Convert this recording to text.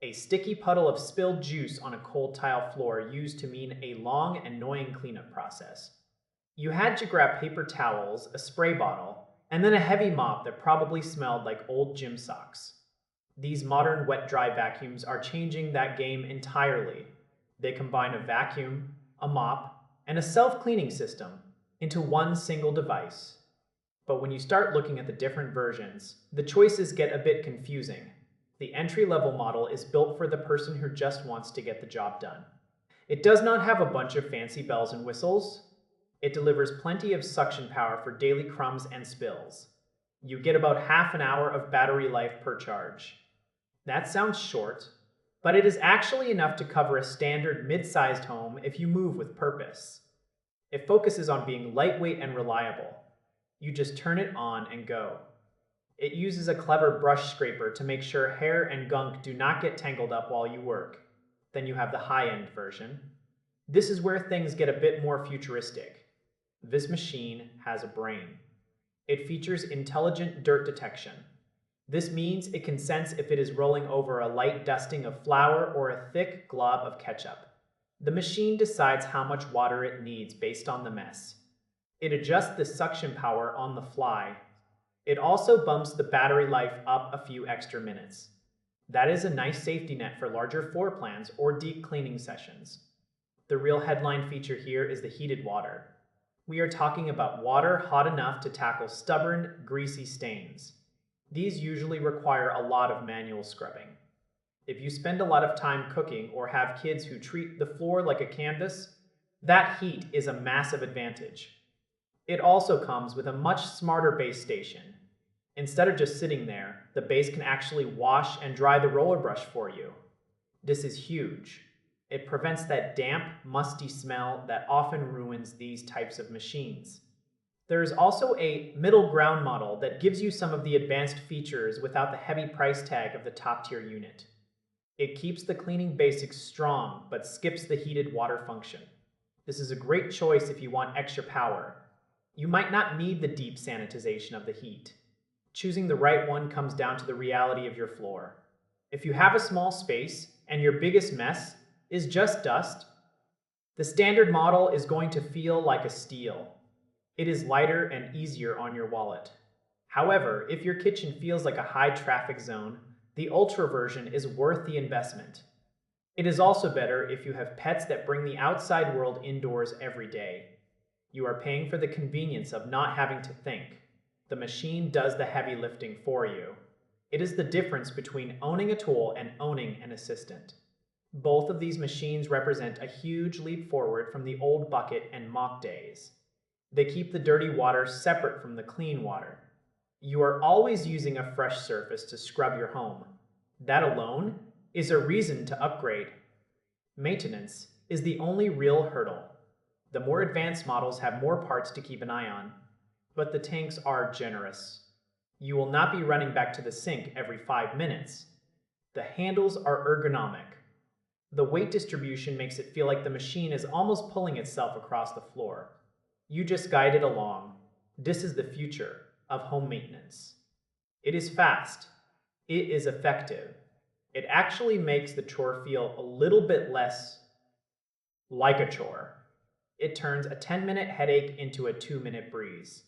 A sticky puddle of spilled juice on a cold tile floor used to mean a long, annoying cleanup process. You had to grab paper towels, a spray bottle, and then a heavy mop that probably smelled like old gym socks. These modern wet-dry vacuums are changing that game entirely. They combine a vacuum, a mop, and a self-cleaning system into one single device. But when you start looking at the different versions, the choices get a bit confusing. The entry-level model is built for the person who just wants to get the job done. It does not have a bunch of fancy bells and whistles. It delivers plenty of suction power for daily crumbs and spills. You get about half an hour of battery life per charge. That sounds short, but it is actually enough to cover a standard mid-sized home if you move with purpose. It focuses on being lightweight and reliable. You just turn it on and go. It uses a clever brush scraper to make sure hair and gunk do not get tangled up while you work. Then you have the high-end version. This is where things get a bit more futuristic. This machine has a brain. It features intelligent dirt detection. This means it can sense if it is rolling over a light dusting of flour or a thick glob of ketchup. The machine decides how much water it needs based on the mess. It adjusts the suction power on the fly. It also bumps the battery life up a few extra minutes. That is a nice safety net for larger floor plans or deep cleaning sessions. The real headline feature here is the heated water. We are talking about water hot enough to tackle stubborn, greasy stains. These usually require a lot of manual scrubbing. If you spend a lot of time cooking or have kids who treat the floor like a canvas, that heat is a massive advantage. It also comes with a much smarter base station. Instead of just sitting there, the base can actually wash and dry the roller brush for you. This is huge. It prevents that damp, musty smell that often ruins these types of machines. There is also a middle ground model that gives you some of the advanced features without the heavy price tag of the top-tier unit. It keeps the cleaning basics strong, but skips the heated water function. This is a great choice if you want extra power. You might not need the deep sanitization of the heat. Choosing the right one comes down to the reality of your floor. If you have a small space and your biggest mess is just dust, the standard model is going to feel like a steal. It is lighter and easier on your wallet. However, if your kitchen feels like a high-traffic zone, the Ultra version is worth the investment. It is also better if you have pets that bring the outside world indoors every day. You are paying for the convenience of not having to think. The machine does the heavy lifting for you. It is the difference between owning a tool and owning an assistant. Both of these machines represent a huge leap forward from the old bucket and mop days. They keep the dirty water separate from the clean water. You are always using a fresh surface to scrub your home. That alone is a reason to upgrade. Maintenance is the only real hurdle. The more advanced models have more parts to keep an eye on, but the tanks are generous. You will not be running back to the sink every 5 minutes. The handles are ergonomic. The weight distribution makes it feel like the machine is almost pulling itself across the floor. You just guide it along. This is the future of home maintenance. It is fast. It is effective. It actually makes the chore feel a little bit less like a chore. It turns a 10-minute headache into a 2-minute breeze.